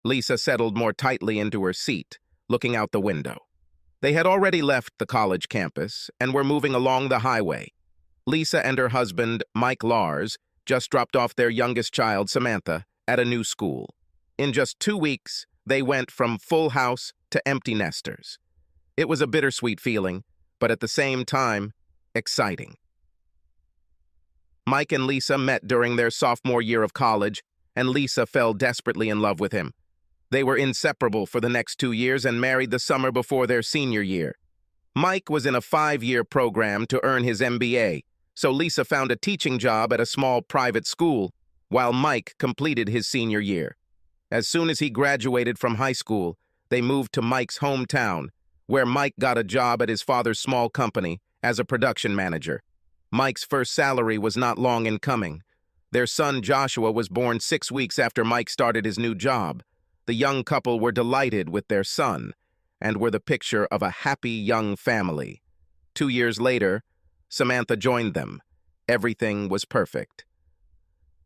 Lisa settled more tightly into her seat, looking out the window. They had already left the college campus and were moving along the highway. Lisa and her husband, Mike Lars, just dropped off their youngest child, Samantha, at a new school. In just 2 weeks, they went from full house to empty nesters. It was a bittersweet feeling, but at the same time, exciting. Mike and Lisa met during their sophomore year of college, and Lisa fell desperately in love with him. They were inseparable for the next 2 years and married the summer before their senior year. Mike was in a 5-year program to earn his MBA, so Lisa found a teaching job at a small private school, while Mike completed his senior year. As soon as he graduated from high school, they moved to Mike's hometown, where Mike got a job at his father's small company as a production manager. Mike's first salary was not long in coming. Their son Joshua was born 6 weeks after Mike started his new job. The young couple were delighted with their son and were the picture of a happy young family. 2 years later, Samantha joined them. Everything was perfect.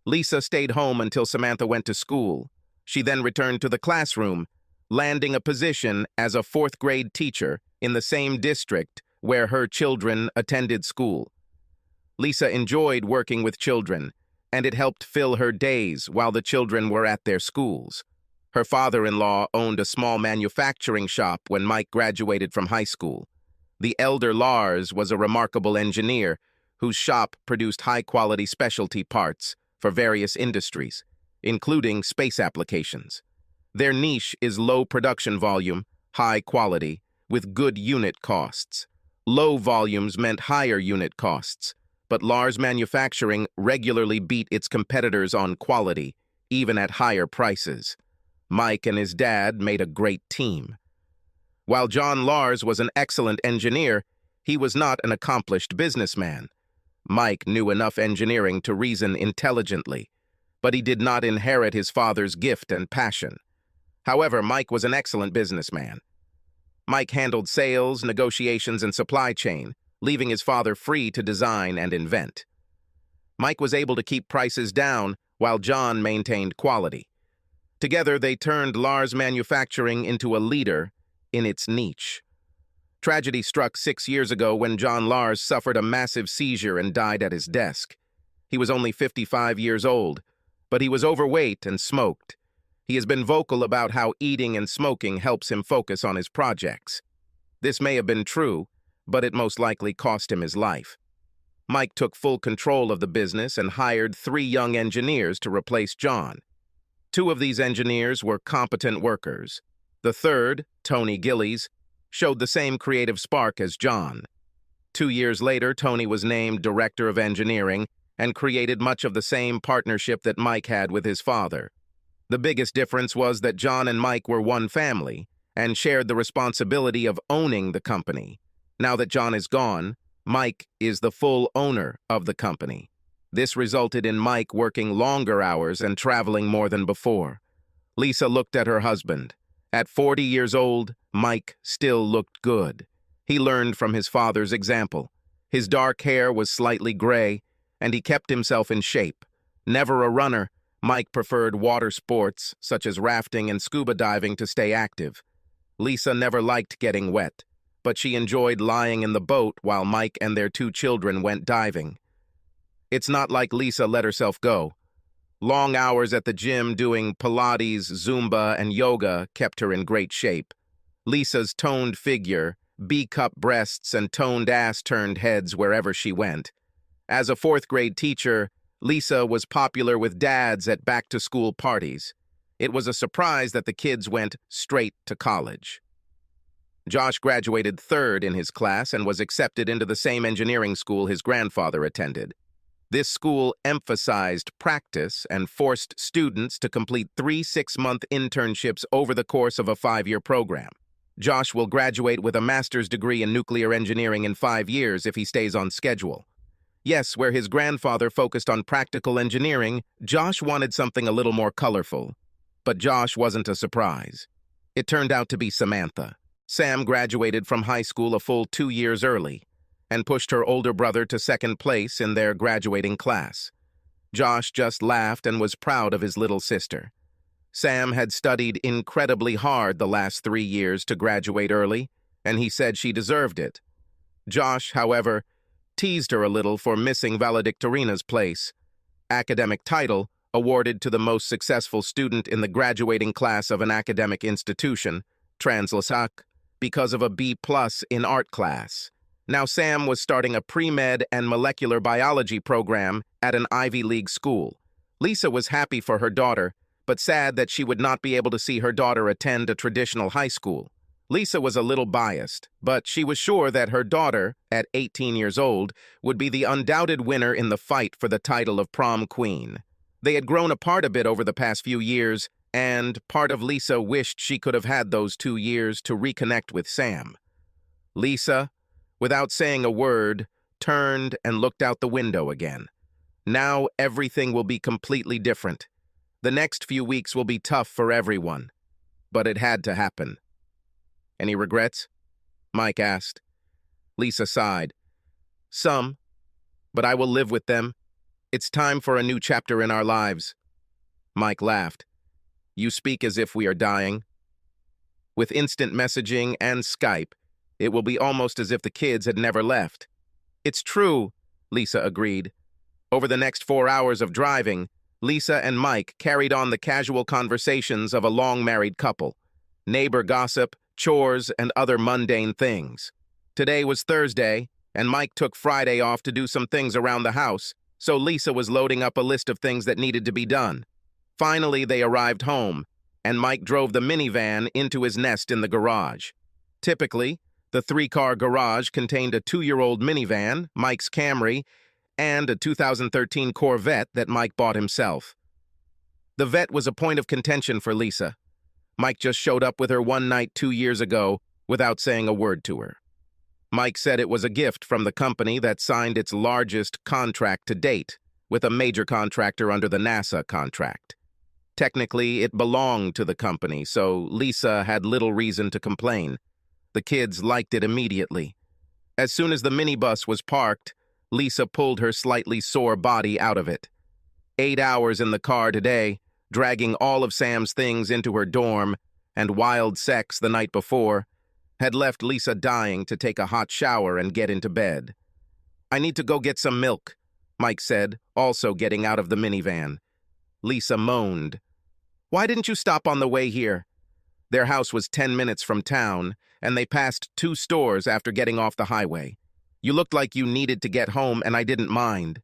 Lisa stayed home until Samantha went to school. She then returned to the classroom, landing a position as a 4th-grade teacher in the same district where her children attended school. Lisa enjoyed working with children, and it helped fill her days while the children were at their schools. Her father-in-law owned a small manufacturing shop when Mike graduated from high school. The elder Lars was a remarkable engineer whose shop produced high-quality specialty parts for various industries, including space applications. Their niche is low production volume, high quality, with good unit costs. Low volumes meant higher unit costs, but Lars Manufacturing regularly beat its competitors on quality, even at higher prices. Mike and his dad made a great team. While John Lars was an excellent engineer, he was not an accomplished businessman. Mike knew enough engineering to reason intelligently, but he did not inherit his father's gift and passion. However, Mike was an excellent businessman. Mike handled sales, negotiations, and supply chain, leaving his father free to design and invent. Mike was able to keep prices down while John maintained quality. Together, they turned Lars Manufacturing into a leader in its niche. Tragedy struck 6 years ago when John Lars suffered a massive seizure and died at his desk. He was only 55 years old, but he was overweight and smoked. He has been vocal about how eating and smoking helps him focus on his projects. This may have been true, but it most likely cost him his life. Mike took full control of the business and hired 3 young engineers to replace John. 2 of these engineers were competent workers. The third, Tony Gillies, showed the same creative spark as John. 2 years later, Tony was named Director of Engineering and created much of the same partnership that Mike had with his father. The biggest difference was that John and Mike were one family and shared the responsibility of owning the company. Now that John is gone, Mike is the full owner of the company. This resulted in Mike working longer hours and traveling more than before. Lisa looked at her husband. At 40 years old, Mike still looked good. He learned from his father's example. His dark hair was slightly gray, and he kept himself in shape. Never a runner, Mike preferred water sports, such as rafting and scuba diving, to stay active. Lisa never liked getting wet, but she enjoyed lying in the boat while Mike and their 2 children went diving. It's not like Lisa let herself go. Long hours at the gym doing Pilates, Zumba, and yoga kept her in great shape. Lisa's toned figure, B-cup breasts, and toned ass turned heads wherever she went. As a 4th-grade teacher, Lisa was popular with dads at back-to-school parties. It was a surprise that the kids went straight to college. Josh graduated 3rd in his class and was accepted into the same engineering school his grandfather attended. This school emphasized practice and forced students to complete 3 6-month internships over the course of a 5-year program. Josh will graduate with a master's degree in nuclear engineering in 5 years if he stays on schedule. Yes, where his grandfather focused on practical engineering, Josh wanted something a little more colorful. But Josh wasn't a surprise. It turned out to be Samantha. Sam graduated from high school a full 2 years early and pushed her older brother to 2nd place in their graduating class. Josh just laughed and was proud of his little sister. Sam had studied incredibly hard the last 3 years to graduate early, and he said she deserved it. Josh, however, teased her a little for missing valedictorina's place, academic title awarded to the most successful student in the graduating class of an academic institution, translasak, because of a B+ in art class. Now Sam was starting a pre-med and molecular biology program at an Ivy League school. Lisa was happy for her daughter, but sad that she would not be able to see her daughter attend a traditional high school. Lisa was a little biased, but she was sure that her daughter, at 18 years old, would be the undoubted winner in the fight for the title of prom queen. They had grown apart a bit over the past few years, and part of Lisa wished she could have had those 2 years to reconnect with Sam. Lisa, without saying a word, turned and looked out the window again. Now everything will be completely different. The next few weeks will be tough for everyone. But it had to happen. Any regrets? Mike asked. Lisa sighed. Some, but I will live with them. It's time for a new chapter in our lives. Mike laughed. You speak as if we are dying. With instant messaging and Skype, it will be almost as if the kids had never left. It's true, Lisa agreed. Over the next 4 hours of driving, Lisa and Mike carried on the casual conversations of a long-married couple. Neighbor gossip, chores, and other mundane things. Today was Thursday, and Mike took Friday off to do some things around the house, so Lisa was loading up a list of things that needed to be done. Finally, they arrived home, and Mike drove the minivan into his nest in the garage. Typically, the 3-car garage contained a 2-year-old minivan, Mike's Camry, and a 2013 Corvette that Mike bought himself. The Vette was a point of contention for Lisa. Mike just showed up with her one night 2 years ago without saying a word to her. Mike said it was a gift from the company that signed its largest contract to date, with a major contractor under the NASA contract. Technically, it belonged to the company, so Lisa had little reason to complain. The kids liked it immediately. As soon as the minibus was parked, Lisa pulled her slightly sore body out of it. 8 hours in the car today, dragging all of Sam's things into her dorm, and wild sex the night before, had left Lisa dying to take a hot shower and get into bed. I need to go get some milk, Mike said, also getting out of the minivan. Lisa moaned. Why didn't you stop on the way here? Their house was 10 minutes from town, and they passed 2 stores after getting off the highway. You looked like you needed to get home, and I didn't mind.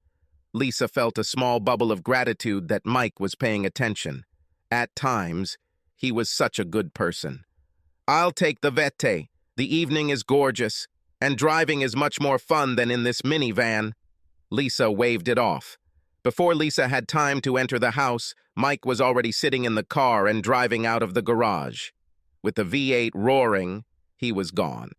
Lisa felt a small bubble of gratitude that Mike was paying attention. At times, he was such a good person. I'll take the Vette. The evening is gorgeous, and driving is much more fun than in this minivan. Lisa waved it off. Before Lisa had time to enter the house, Mike was already sitting in the car and driving out of the garage. With the V8 roaring, he was gone.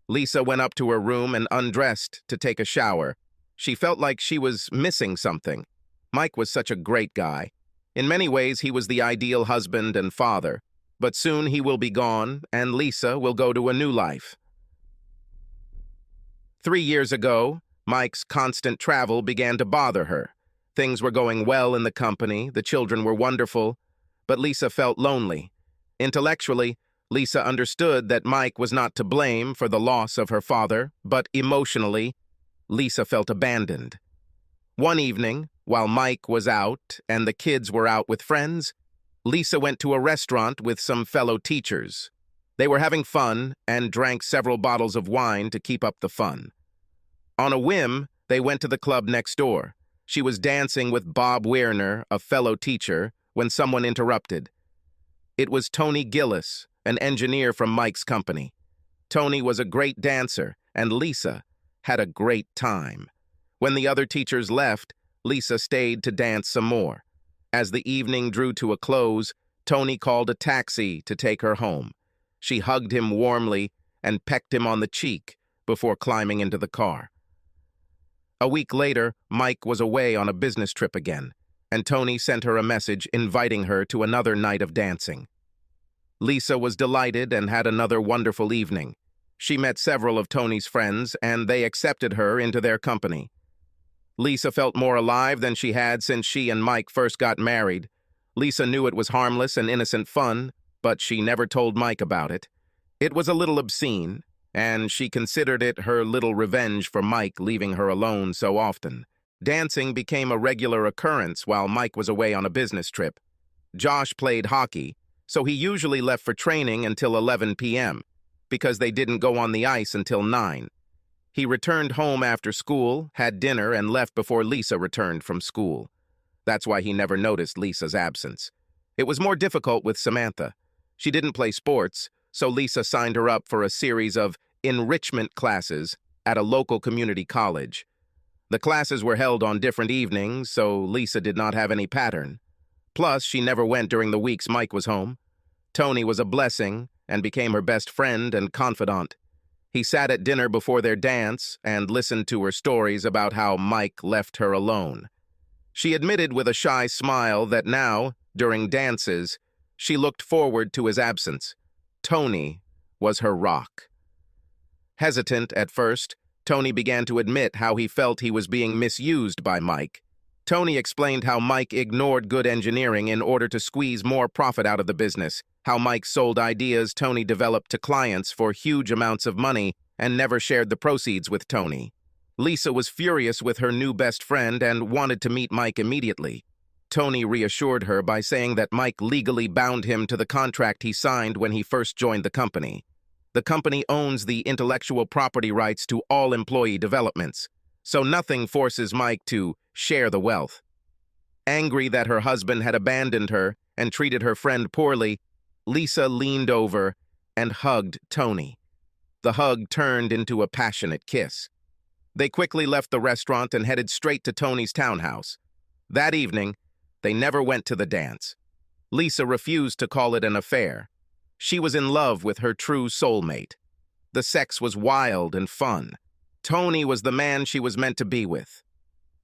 Lisa went up to her room and undressed to take a shower. She felt like she was missing something. Mike was such a great guy. In many ways, he was the ideal husband and father. But soon he will be gone, and Lisa will go to a new life. 3 years ago, Mike's constant travel began to bother her. Things were going well in the company, the children were wonderful, but Lisa felt lonely. Intellectually, Lisa understood that Mike was not to blame for the loss of her father, but emotionally, Lisa felt abandoned. One evening, while Mike was out and the kids were out with friends, Lisa went to a restaurant with some fellow teachers. They were having fun and drank several bottles of wine to keep up the fun. On a whim, they went to the club next door. She was dancing with Bob Weirner, a fellow teacher, when someone interrupted. It was Tony Gillis, an engineer from Mike's company. Tony was a great dancer, and Lisa had a great time. When the other teachers left, Lisa stayed to dance some more. As the evening drew to a close, Tony called a taxi to take her home. She hugged him warmly and pecked him on the cheek before climbing into the car. A week later, Mike was away on a business trip again, and Tony sent her a message inviting her to another night of dancing. Lisa was delighted and had another wonderful evening. She met several of Tony's friends, and they accepted her into their company. Lisa felt more alive than she had since she and Mike first got married. Lisa knew it was harmless and innocent fun, but she never told Mike about it. It was a little obscene, and she considered it her little revenge for Mike leaving her alone so often. Dancing became a regular occurrence while Mike was away on a business trip. Josh played hockey, so he usually left for training until 11 p.m., because they didn't go on the ice until 9. He returned home after school, had dinner, and left before Lisa returned from school. That's why he never noticed Lisa's absence. It was more difficult with Samantha. She didn't play sports, so Lisa signed her up for a series of enrichment classes at a local community college. The classes were held on different evenings, so Lisa did not have any pattern. Plus, she never went during the weeks Mike was home. Tony was a blessing and became her best friend and confidant. He sat at dinner before their dance and listened to her stories about how Mike left her alone. She admitted with a shy smile that now, during dances, she looked forward to his absence. Tony was her rock. Hesitant at first, Tony began to admit how he felt he was being misused by Mike. Tony explained how Mike ignored good engineering in order to squeeze more profit out of the business, how Mike sold ideas Tony developed to clients for huge amounts of money and never shared the proceeds with Tony. Lisa was furious with her new best friend and wanted to meet Mike immediately. Tony reassured her by saying that Mike legally bound him to the contract he signed when he first joined the company. The company owns the intellectual property rights to all employee developments, so nothing forces Mike to share the wealth. Angry that her husband had abandoned her and treated her friend poorly, Lisa leaned over and hugged Tony. The hug turned into a passionate kiss. They quickly left the restaurant and headed straight to Tony's townhouse. That evening, they never went to the dance. Lisa refused to call it an affair. She was in love with her true soulmate. The sex was wild and fun. Tony was the man she was meant to be with.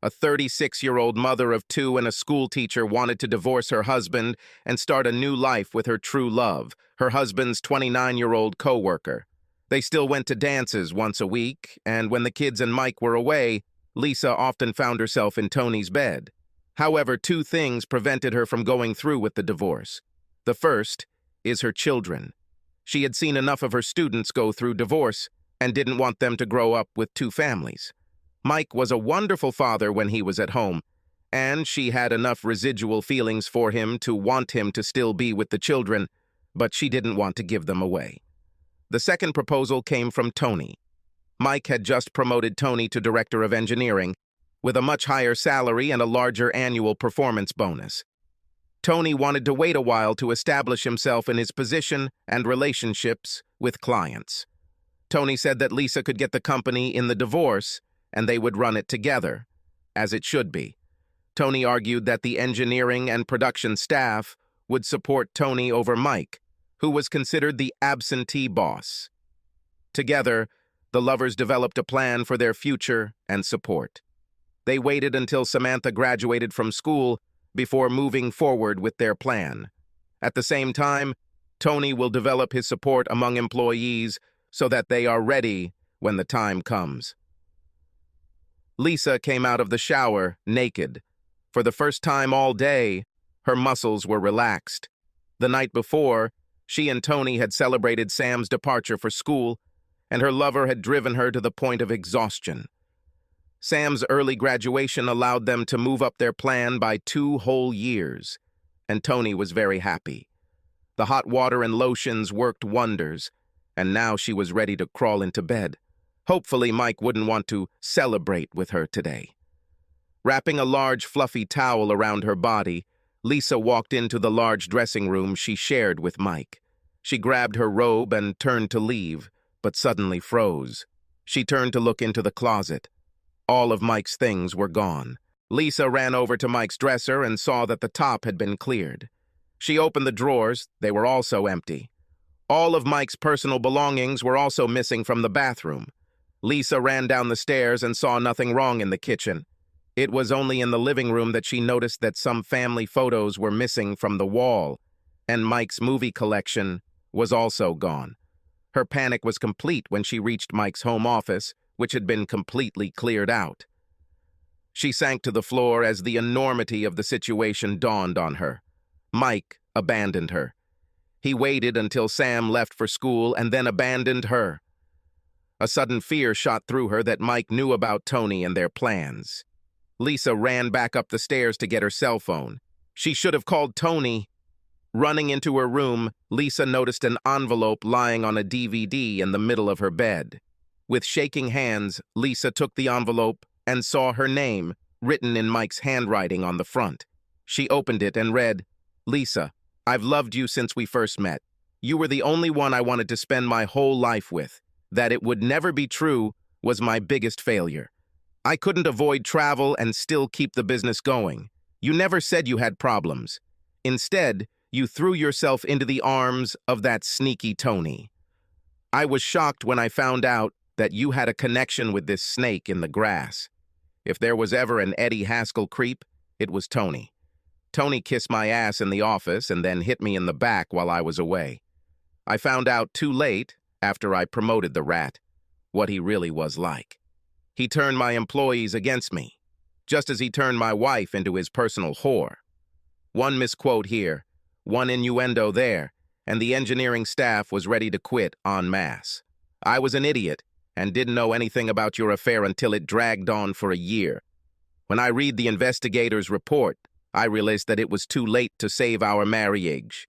A 36-year-old mother of 2 and a school teacher wanted to divorce her husband and start a new life with her true love, her husband's 29-year-old co-worker. They still went to dances once a week, and when the kids and Mike were away, Lisa often found herself in Tony's bed. However, 2 things prevented her from going through with the divorce. The first is her children. She had seen enough of her students go through divorce and didn't want them to grow up with 2 families. Mike was a wonderful father when he was at home, and she had enough residual feelings for him to want him to still be with the children, but she didn't want to give them away. The second proposal came from Tony. Mike had just promoted Tony to director of engineering, with a much higher salary and a larger annual performance bonus. Tony wanted to wait a while to establish himself in his position and relationships with clients. Tony said that Lisa could get the company in the divorce, and they would run it together, as it should be. Tony argued that the engineering and production staff would support Tony over Mike, who was considered the absentee boss. Together, the lovers developed a plan for their future and support. They waited until Samantha graduated from school before moving forward with their plan. At the same time, Tony will develop his support among employees so that they are ready when the time comes. Lisa came out of the shower naked. For the first time all day, her muscles were relaxed. The night before, she and Tony had celebrated Sam's departure for school, and her lover had driven her to the point of exhaustion. Sam's early graduation allowed them to move up their plan by 2 whole years, and Tony was very happy. The hot water and lotions worked wonders, and now she was ready to crawl into bed. Hopefully, Mike wouldn't want to celebrate with her today. Wrapping a large fluffy towel around her body, Lisa walked into the large dressing room she shared with Mike. She grabbed her robe and turned to leave, but suddenly froze. She turned to look into the closet. All of Mike's things were gone. Lisa ran over to Mike's dresser and saw that the top had been cleared. She opened the drawers. They were also empty. All of Mike's personal belongings were also missing from the bathroom. Lisa ran down the stairs and saw nothing wrong in the kitchen. It was only in the living room that she noticed that some family photos were missing from the wall, and Mike's movie collection was also gone. Her panic was complete when she reached Mike's home office, which had been completely cleared out. She sank to the floor as the enormity of the situation dawned on her. Mike abandoned her. He waited until Sam left for school and then abandoned her. A sudden fear shot through her that Mike knew about Tony and their plans. Lisa ran back up the stairs to get her cell phone. She should have called Tony. Running into her room, Lisa noticed an envelope lying on a DVD in the middle of her bed. With shaking hands, Lisa took the envelope and saw her name written in Mike's handwriting on the front. She opened it and read, "Lisa, I've loved you since we first met. You were the only one I wanted to spend my whole life with. That it would never be true was my biggest failure. I couldn't avoid travel and still keep the business going. You never said you had problems. Instead, you threw yourself into the arms of that sneaky Tony. I was shocked when I found out that you had a connection with this snake in the grass. If there was ever an Eddie Haskell creep, it was Tony. Tony kissed my ass in the office and then hit me in the back while I was away. I found out too late, after I promoted the rat, what he really was like. He turned my employees against me, just as he turned my wife into his personal whore. One misquote here, one innuendo there, and the engineering staff was ready to quit en masse. I was an idiot and didn't know anything about your affair until it dragged on for a year. When I read the investigator's report, I realized that it was too late to save our marriage.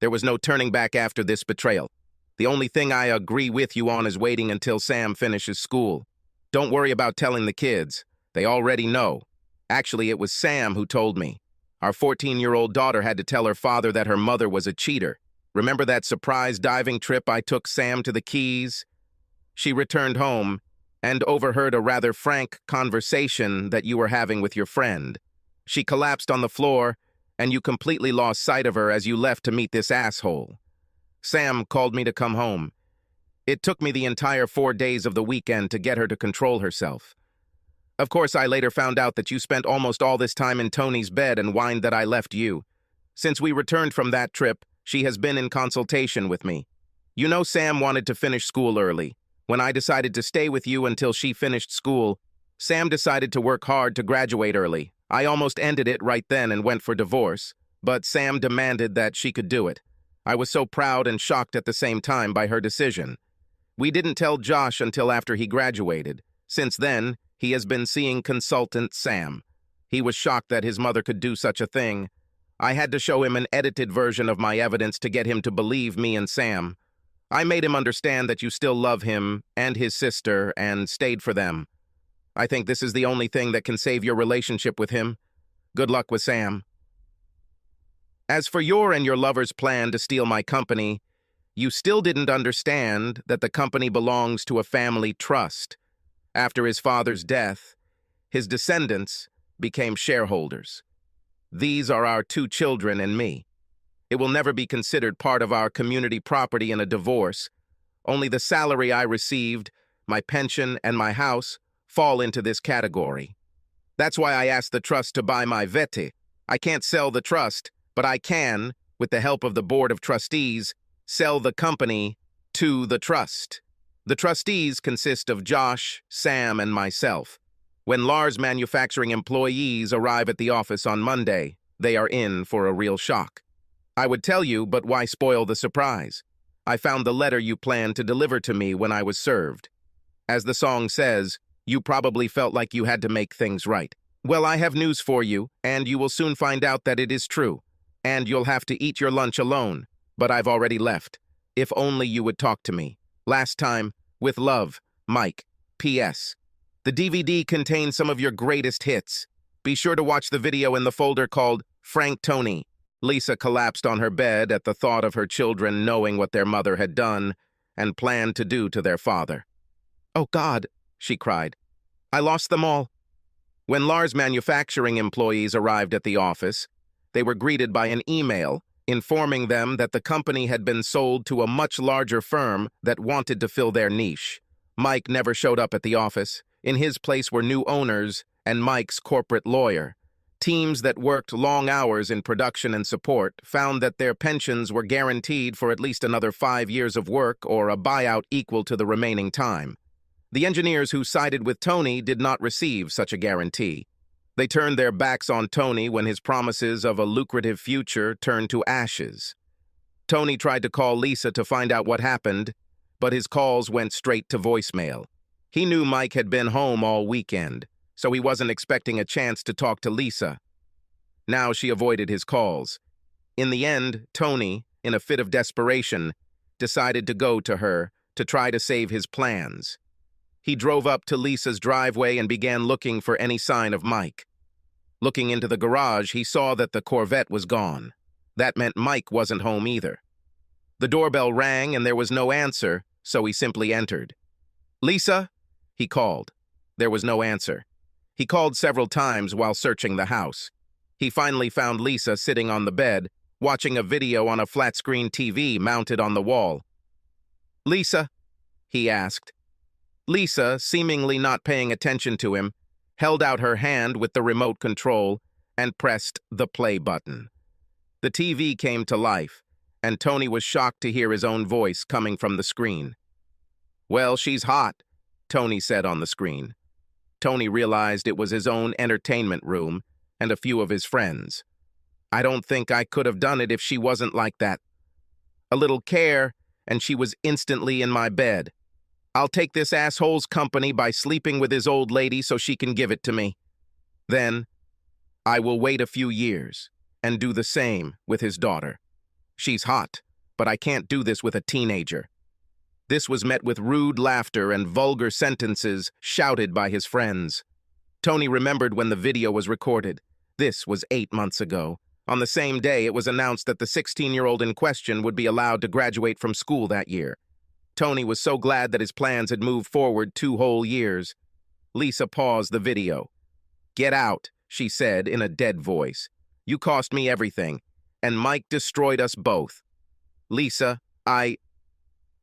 There was no turning back after this betrayal. The only thing I agree with you on is waiting until Sam finishes school. Don't worry about telling the kids. They already know. Actually, it was Sam who told me. Our 14-year-old daughter had to tell her father that her mother was a cheater. Remember that surprise diving trip I took Sam to the Keys? She returned home and overheard a rather frank conversation that you were having with your friend. She collapsed on the floor, and you completely lost sight of her as you left to meet this asshole. Sam called me to come home. It took me the entire 4 days of the weekend to get her to control herself. Of course, I later found out that you spent almost all this time in Tony's bed and whined that I left you. Since we returned from that trip, she has been in consultation with me. You know Sam wanted to finish school early. When I decided to stay with you until she finished school, Sam decided to work hard to graduate early. I almost ended it right then and went for divorce, but Sam demanded that she could do it. I was so proud and shocked at the same time by her decision. We didn't tell Josh until after he graduated. Since then, he has been seeing consultant Sam. He was shocked that his mother could do such a thing. I had to show him an edited version of my evidence to get him to believe me and Sam. I made him understand that you still love him and his sister and stayed for them. I think this is the only thing that can save your relationship with him. Good luck with Sam. As for your and your lover's plan to steal my company, you still didn't understand that the company belongs to a family trust. After his father's death, his descendants became shareholders. These are our 2 children and me. It will never be considered part of our community property in a divorce. Only the salary I received, my pension, and my house fall into this category. That's why I asked the trust to buy my vete. I can't sell the trust, but I can, with the help of the board of trustees, sell the company to the trust. The trustees consist of Josh, Sam, and myself. When Lars manufacturing employees arrive at the office on Monday, they are in for a real shock. I would tell you, but why spoil the surprise? I found the letter you planned to deliver to me when I was served. As the song says, you probably felt like you had to make things right. Well, I have news for you, and you will soon find out that it is true. And you'll have to eat your lunch alone, but I've already left. If only you would talk to me. Last time, with love, Mike. P.S. The DVD contains some of your greatest hits. Be sure to watch the video in the folder called Frank Tony. Lisa collapsed on her bed at the thought of her children knowing what their mother had done and planned to do to their father. "Oh God," she cried. "I lost them all." When Lars manufacturing employees arrived at the office, they were greeted by an email informing them that the company had been sold to a much larger firm that wanted to fill their niche. Mike never showed up at the office. In his place were new owners and Mike's corporate lawyer. Teams that worked long hours in production and support found that their pensions were guaranteed for at least another 5 years of work or a buyout equal to the remaining time. The engineers who sided with Tony did not receive such a guarantee. They turned their backs on Tony when his promises of a lucrative future turned to ashes. Tony tried to call Lisa to find out what happened, but his calls went straight to voicemail. He knew Mike had been home all weekend, so he wasn't expecting a chance to talk to Lisa. Now she avoided his calls. In the end, Tony, in a fit of desperation, decided to go to her to try to save his plans. He drove up to Lisa's driveway and began looking for any sign of Mike. Looking into the garage, he saw that the Corvette was gone. That meant Mike wasn't home either. The doorbell rang and there was no answer, so he simply entered. "Lisa?" he called. There was no answer. He called several times while searching the house. He finally found Lisa sitting on the bed, watching a video on a flat-screen TV mounted on the wall. "Lisa?" he asked. Lisa, seemingly not paying attention to him, held out her hand with the remote control and pressed the play button. The TV came to life, and Tony was shocked to hear his own voice coming from the screen. "Well, she's hot," Tony said on the screen. Tony realized it was his own entertainment room and a few of his friends. "I don't think I could have done it if she wasn't like that. A little care, and she was instantly in my bed. I'll take this asshole's company by sleeping with his old lady so she can give it to me. Then, I will wait a few years and do the same with his daughter. She's hot, but I can't do this with a teenager." This was met with rude laughter and vulgar sentences shouted by his friends. Tony remembered when the video was recorded. This was 8 months ago. On the same day, it was announced that the 16-year-old in question would be allowed to graduate from school that year. Tony was so glad that his plans had moved forward 2 whole years. Lisa paused the video. "Get out," she said in a dead voice. "You cost me everything, and Mike destroyed us both. Lisa,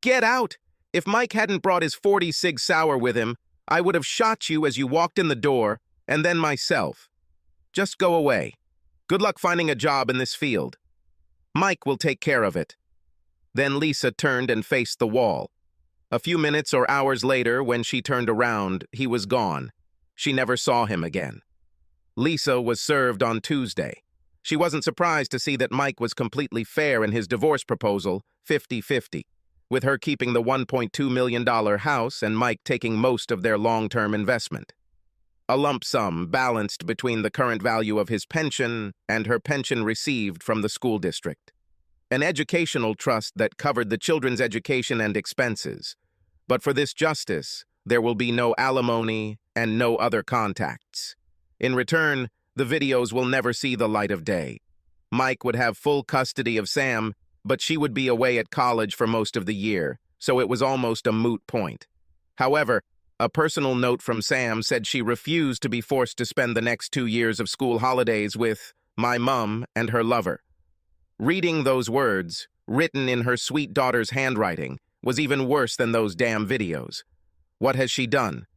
Get out! If Mike hadn't brought his 40 Sig Sauer with him, I would have shot you as you walked in the door, and then myself. Just go away. Good luck finding a job in this field. Mike will take care of it." Then Lisa turned and faced the wall. A few minutes or hours later, when she turned around, he was gone. She never saw him again. Lisa was served on Tuesday. She wasn't surprised to see that Mike was completely fair in his divorce proposal, 50-50, with her keeping the $1.2 million house and Mike taking most of their long-term investment. A lump sum balanced between the current value of his pension and her pension received from the school district. An educational trust that covered the children's education and expenses. But for this justice, there will be no alimony and no other contacts. In return, the videos will never see the light of day. Mike would have full custody of Sam, but she would be away at college for most of the year, so it was almost a moot point. However, a personal note from Sam said she refused to be forced to spend the next 2 years of school holidays with my mum and her lover. Reading those words, written in her sweet daughter's handwriting, was even worse than those damn videos. What has she done?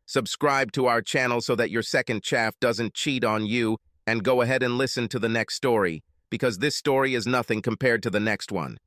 Subscribe to our channel so that your second chaff doesn't cheat on you, and go ahead and listen to the next story, because this story is nothing compared to the next one.